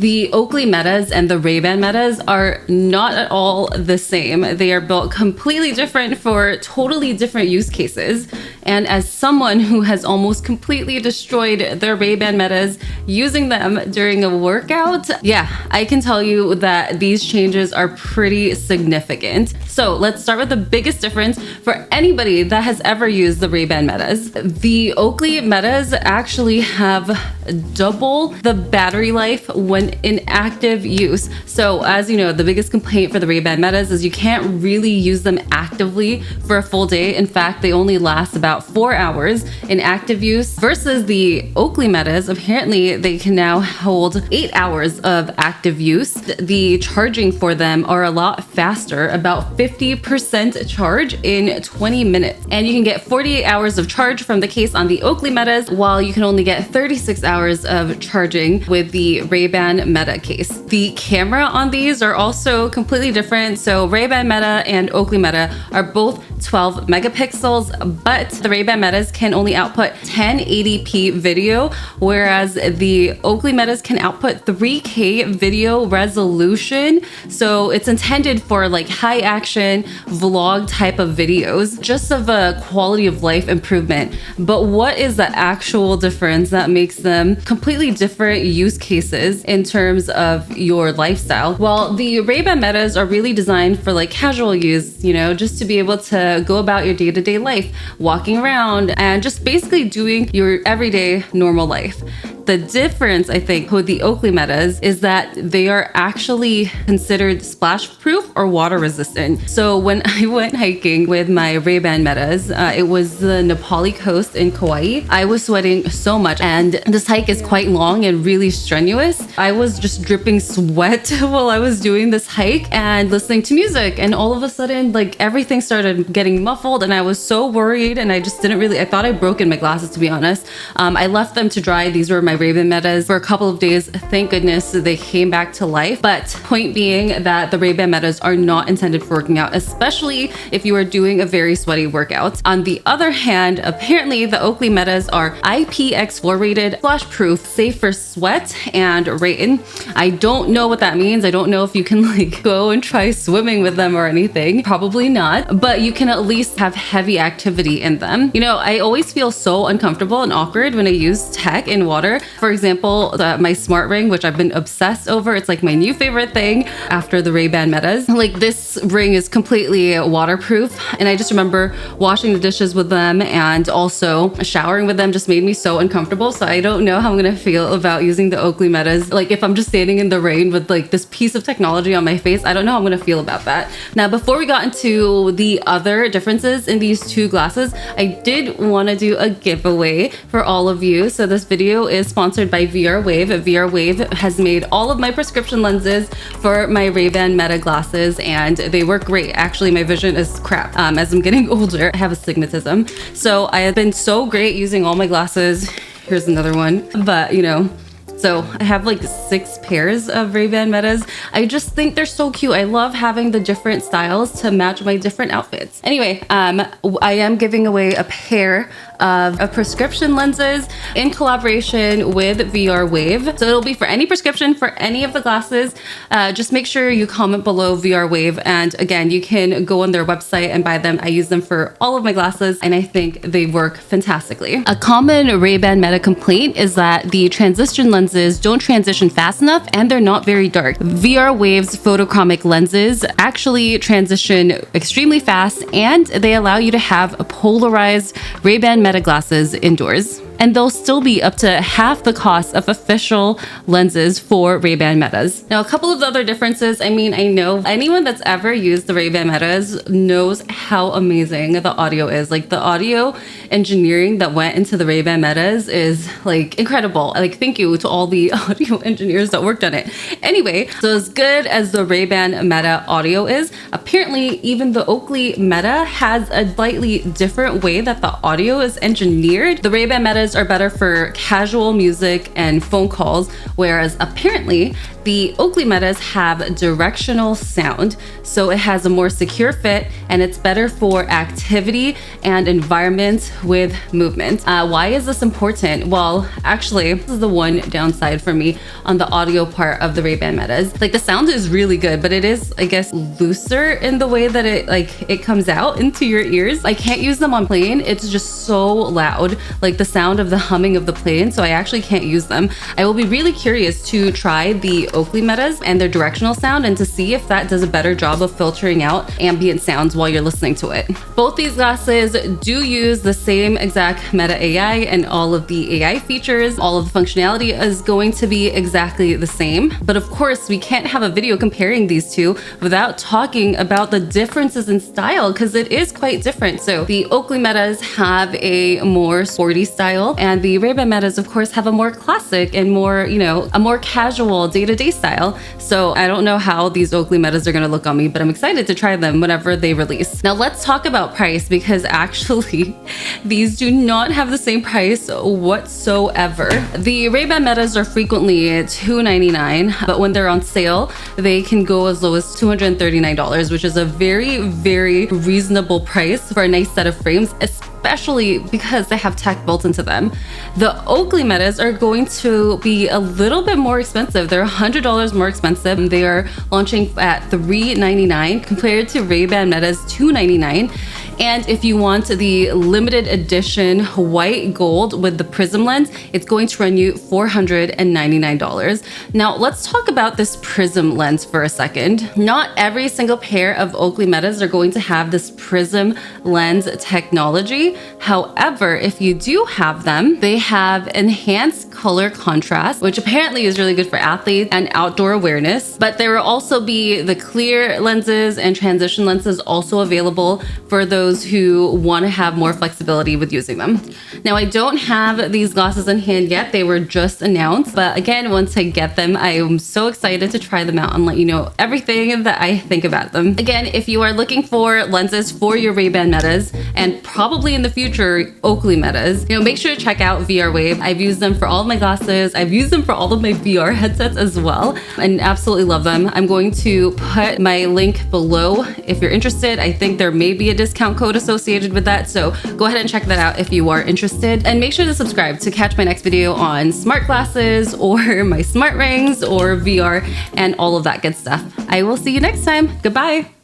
the Oakley Metas and the Ray-Ban Metas are not at all the same. They are built completely different for totally different use cases. And as someone who has almost completely destroyed their Ray-Ban Metas using them during a workout, yeah, I can tell you that these changes are pretty significant. So let's start with the biggest difference for anybody that has ever used the Ray-Ban Metas. The Oakley Metas actually have double the battery life when in active use. So as you know, the biggest complaint for the Ray-Ban Metas is you can't really use them actively for a full day. In fact, they only last about 4 hours in active use versus the Oakley Metas. Apparently they can now hold 8 hours of active use. The charging for them are a lot faster, about 50% charge in 20 minutes. And you can get 48 hours of charge from the case on the Oakley Metas, while you can only get 36 hours of charging with the Ray-Ban Meta case. The camera on these are also completely different. So Ray-Ban Meta and Oakley Meta are both 12 megapixels, but the Ray-Ban Metas can only output 1080p video, whereas the Oakley Metas can output 3K video resolution. So it's intended for like high action vlog type of videos, just of a quality of life improvement. But what is the actual difference that makes them completely different use cases in terms of your lifestyle? Well, the Ray-Ban Metas are really designed for like casual use, you know, just to be able to go about your day-to-day life, walking around and just basically doing your everyday normal life. The difference, I think, with the Oakley Metas is that they are actually considered splash proof or water resistant. So when I went hiking with my Ray-Ban Metas, it was the Nepali coast in Kauai. I was sweating so much, and this hike is quite long and really strenuous. I was just dripping sweat while I was doing this hike and listening to music, and all of a sudden, like, everything started getting muffled, and I was so worried, and I just didn't really, I thought I'd broken my glasses, to be honest. I left them to dry. These were my Ray-Ban Metas for a couple of days. Thank goodness they came back to life. But point being that the Ray-Ban Metas are not intended for working out, especially if you are doing a very sweaty workout. On the other hand, apparently the Oakley Metas are IPX4 rated, splash proof, safe for sweat and rain. I don't know what that means. I don't know if you can like go and try swimming with them or anything. Probably not, but you can at least have heavy activity in them. You know, I always feel so uncomfortable and awkward when I use tech in water. For example, my smart ring, which I've been obsessed over. It's like my new favorite thing after the Ray-Ban Metas. Like, this ring is completely waterproof, and I just remember washing the dishes with them and also showering with them just made me so uncomfortable. So I don't know how I'm gonna feel about using the Oakley Metas. Like, if I'm just standing in the rain with like this piece of technology on my face, I don't know how I'm gonna feel about that. Now, before we got into the other differences in these two glasses, I did want to do a giveaway for all of you. So this video is sponsored by vrwave. vrwave has made all of my prescription lenses for my Ray-Ban Meta glasses, and they work great. Actually, my vision is crap. As I'm getting older, I have astigmatism. So I have been so great using all my glasses. Here's another one, but you know, so I have like 6 pairs of Ray-Ban Metas. I just think they're so cute. I love having the different styles to match my different outfits. Anyway, I am giving away a pair of prescription lenses in collaboration with vrwave. So it'll be for any prescription for any of the glasses. Just make sure you comment below vrwave, and again, you can go on their website and buy them. I use them for all of my glasses, and I think they work fantastically. A common Ray-Ban Meta complaint is that the transition lenses don't transition fast enough, and they're not very dark. vrwave's photochromic lenses actually transition extremely fast, and they allow you to have a polarized Ray-Ban Meta glasses indoors. And they'll still be up to half the cost of official lenses for Ray-Ban Metas. Now, a couple of the other differences, I mean, I know anyone that's ever used the Ray-Ban Metas knows how amazing the audio is. Like, the audio engineering that went into the Ray-Ban Metas is like incredible. Like, thank you to all the audio engineers that worked on it. Anyway, so as good as the Ray-Ban Meta audio is, apparently even the Oakley Meta has a slightly different way that the audio is engineered. The Ray-Ban Metas Metas are better for casual music and phone calls, whereas apparently the Oakley Metas have directional sound. So it has a more secure fit and it's better for activity and environment with movement. Why is this important? Well, actually, this is the one downside for me on the audio part of the Ray-Ban Metas. Like the sound is really good, but it is, I guess, looser in the way that it comes out into your ears. I can't use them on plane. It's just so loud, like the sound of the humming of the plane. So I actually can't use them. I will be really curious to try the Oakley Metas and their directional sound and to see if that does a better job of filtering out ambient sounds while you're listening to it. Both these glasses do use the same exact Meta AI and all of the AI features. All of the functionality is going to be exactly the same. But of course, we can't have a video comparing these two without talking about the differences in style, because it is quite different. So the Oakley Metas have a more sporty style, and the Ray-Ban Metas, of course, have a more classic and more, a more casual day-to-day style. So I don't know how these Oakley Metas are gonna look on me, but I'm excited to try them whenever they release. Now let's talk about price, because actually these do not have the same price whatsoever. The Ray-Ban Metas are frequently $299, but when they're on sale, they can go as low as $239, which is a very, very reasonable price for a nice set of frames, especially because they have tech built into them. The Oakley Metas are going to be a little bit more expensive. They're $100 more expensive. They are launching at $399 compared to Ray-Ban Meta's $299. And if you want the limited edition white gold with the Prizm lens, it's going to run you $499. Now let's talk about this Prizm lens for a second. Not every single pair of Oakley Metas are going to have this Prizm lens technology. However, if you do have them, they have enhanced color contrast, which apparently is really good for athletes and outdoor awareness. But there will also be the clear lenses and transition lenses also available for those who want to have more flexibility with using them. Now, I don't have these glasses in hand yet. They were just announced, but again, once I get them, I am so excited to try them out and let you know everything that I think about them. Again, if you are looking for lenses for your Ray-Ban Metas and probably in the future Oakley Metas, make sure to check out VR Wave. I've used them for all of my glasses. I've used them for all of my VR headsets as well, and absolutely love them. I'm going to put my link below if you're interested. I think there may be a discount code associated with that, so go ahead and check that out if you are interested, and make sure to subscribe to catch my next video on smart glasses or my smart rings or VR and all of that good stuff. I will see you next time. Goodbye.